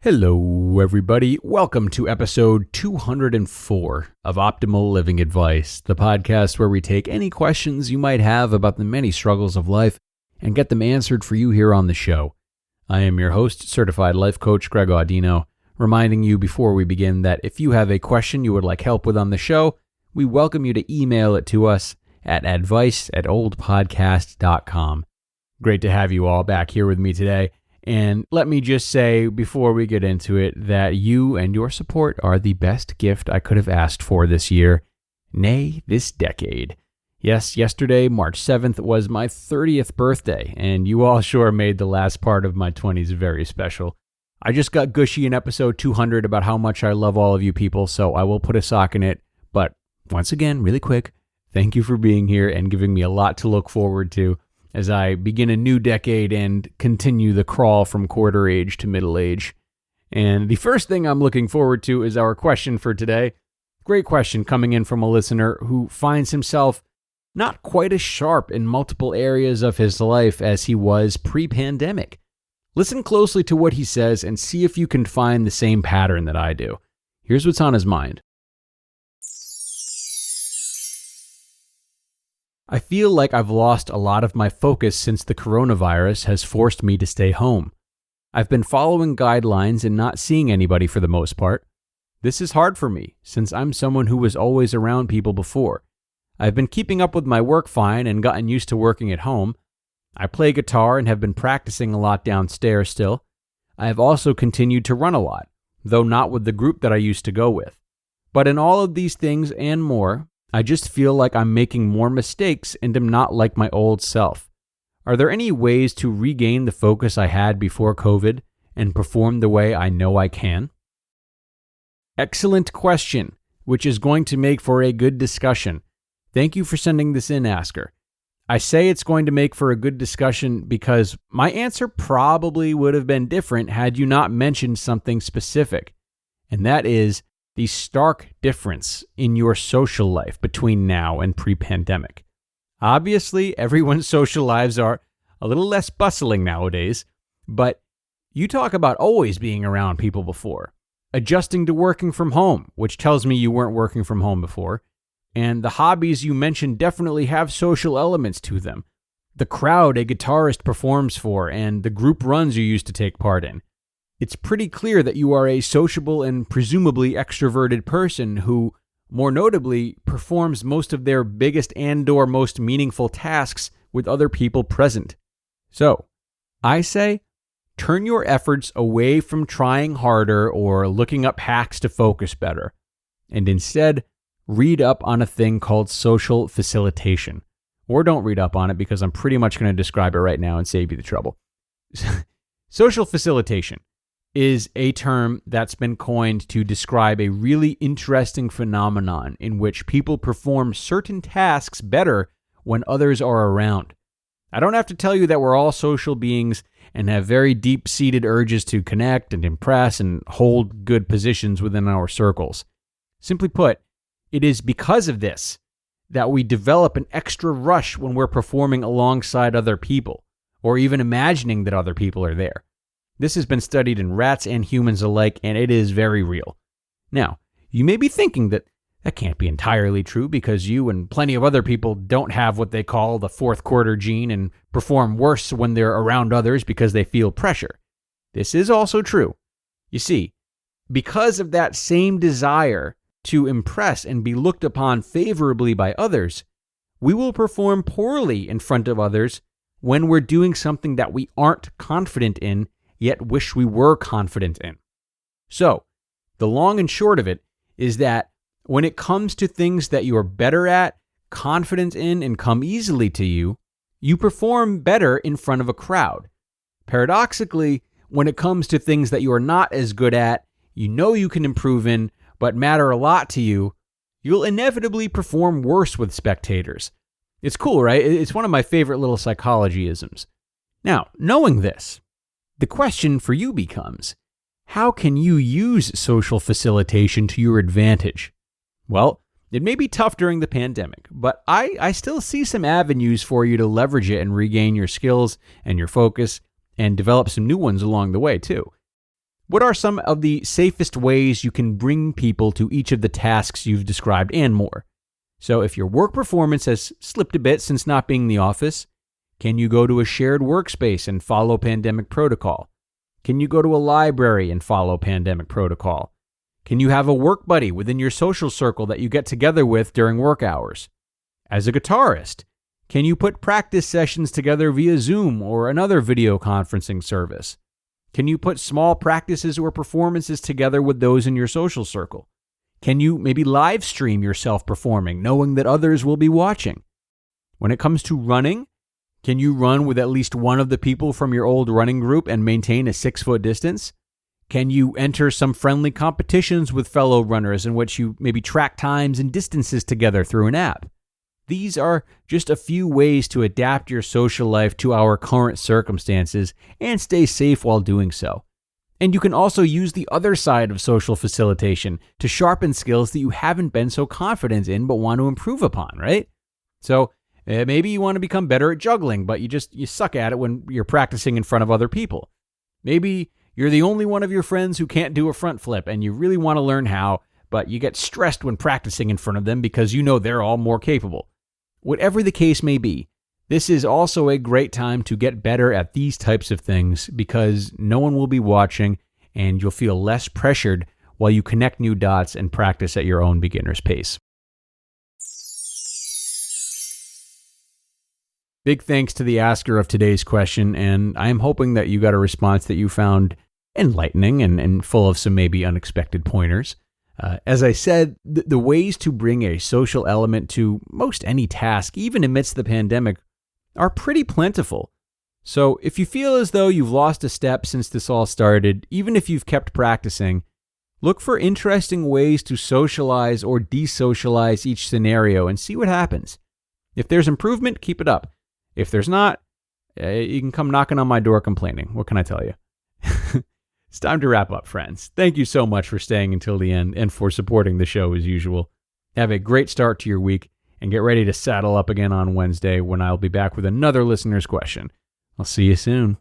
Hello, everybody. Welcome to episode 204 of Optimal Living Advice, the podcast where we take any questions you might have about the many struggles of life and get them answered for you here on the show. I am your host, certified life coach Greg Audino, reminding you before we begin that if you have a question you would like help with on the show, we welcome you to email it to us at advice@oldpodcast.com. Great to have you all back here with me today. And let me just say before we get into it that you and your support are the best gift I could have asked for this year, nay, this decade. Yes, yesterday, March 7th, was my 30th birthday, and you all sure made the last part of my 20s very special. I just got gushy in episode 200 about how much I love all of you people, so I will put a sock in it. But once again, really quick, thank you for being here and giving me a lot to look forward to as I begin a new decade and continue the crawl from quarter age to middle age. And the first thing I'm looking forward to is our question for today. Great question coming in from a listener who finds himself not quite as sharp in multiple areas of his life as he was pre-pandemic. Listen closely to what he says and see if you can find the same pattern that I do. Here's what's on his mind. I feel like I've lost a lot of my focus since the coronavirus has forced me to stay home. I've been following guidelines and not seeing anybody for the most part. This is hard for me since I'm someone who was always around people before. I've been keeping up with my work fine and gotten used to working at home. I play guitar and have been practicing a lot downstairs still. I have also continued to run a lot, though not with the group that I used to go with. But in all of these things and more, I just feel like I'm making more mistakes and am not like my old self. Are there any ways to regain the focus I had before COVID and perform the way I know I can? Excellent question, which is going to make for a good discussion. Thank you for sending this in, Asker. I say it's going to make for a good discussion because my answer probably would have been different had you not mentioned something specific, and that is the stark difference in your social life between now and pre-pandemic. Obviously, everyone's social lives are a little less bustling nowadays, but you talk about always being around people before, adjusting to working from home, which tells me you weren't working from home before, and the hobbies you mentioned definitely have social elements to them. The crowd a guitarist performs for and the group runs you used to take part in. It's pretty clear that you are a sociable and presumably extroverted person who, more notably, performs most of their biggest and/or most meaningful tasks with other people present. So, I say, turn your efforts away from trying harder or looking up hacks to focus better, and instead, read up on a thing called social facilitation. Or don't read up on it because I'm pretty much going to describe it right now and save you the trouble. Social facilitation is a term that's been coined to describe a really interesting phenomenon in which people perform certain tasks better when others are around. I don't have to tell you that we're all social beings and have very deep-seated urges to connect and impress and hold good positions within our circles. Simply put, it is because of this that we develop an extra rush when we're performing alongside other people, or even imagining that other people are there. This has been studied in rats and humans alike, and it is very real. Now, you may be thinking that can't be entirely true because you and plenty of other people don't have what they call the fourth quarter gene and perform worse when they're around others because they feel pressure. This is also true. You see, because of that same desire to impress and be looked upon favorably by others, we will perform poorly in front of others when we're doing something that we aren't confident in yet wish we were confident in. So, the long and short of it is that when it comes to things that you're better at, confident in, and come easily to you, you perform better in front of a crowd. Paradoxically, when it comes to things that you are not as good at, you know you can improve in, but matter a lot to you, you'll inevitably perform worse with spectators. It's cool, right? It's one of my favorite little psychology-isms. Now, knowing this, the question for you becomes, how can you use social facilitation to your advantage? Well, it may be tough during the pandemic, but I still see some avenues for you to leverage it and regain your skills and your focus and develop some new ones along the way too. What are some of the safest ways you can bring people to each of the tasks you've described and more? So if your work performance has slipped a bit since not being in the office, can you go to a shared workspace and follow pandemic protocol? Can you go to a library and follow pandemic protocol? Can you have a work buddy within your social circle that you get together with during work hours? As a guitarist, can you put practice sessions together via Zoom or another video conferencing service? Can you put small practices or performances together with those in your social circle? Can you maybe live stream yourself performing, knowing that others will be watching? When it comes to running, can you run with at least one of the people from your old running group and maintain a 6-foot distance? Can you enter some friendly competitions with fellow runners in which you maybe track times and distances together through an app? These are just a few ways to adapt your social life to our current circumstances and stay safe while doing so. And you can also use the other side of social facilitation to sharpen skills that you haven't been so confident in but want to improve upon, right? So maybe you want to become better at juggling, but you suck at it when you're practicing in front of other people. Maybe you're the only one of your friends who can't do a front flip and you really want to learn how, but you get stressed when practicing in front of them because you know they're all more capable. Whatever the case may be, this is also a great time to get better at these types of things because no one will be watching and you'll feel less pressured while you connect new dots and practice at your own beginner's pace. Big thanks to the asker of today's question, and I am hoping that you got a response that you found enlightening and full of some maybe unexpected pointers. As I said, the ways to bring a social element to most any task, even amidst the pandemic, are pretty plentiful. So if you feel as though you've lost a step since this all started, even if you've kept practicing, look for interesting ways to socialize or desocialize each scenario and see what happens. If there's improvement, keep it up. If there's not, you can come knocking on my door complaining. What can I tell you? It's time to wrap up, friends. Thank you so much for staying until the end and for supporting the show as usual. Have a great start to your week and get ready to saddle up again on Wednesday when I'll be back with another listener's question. I'll see you soon.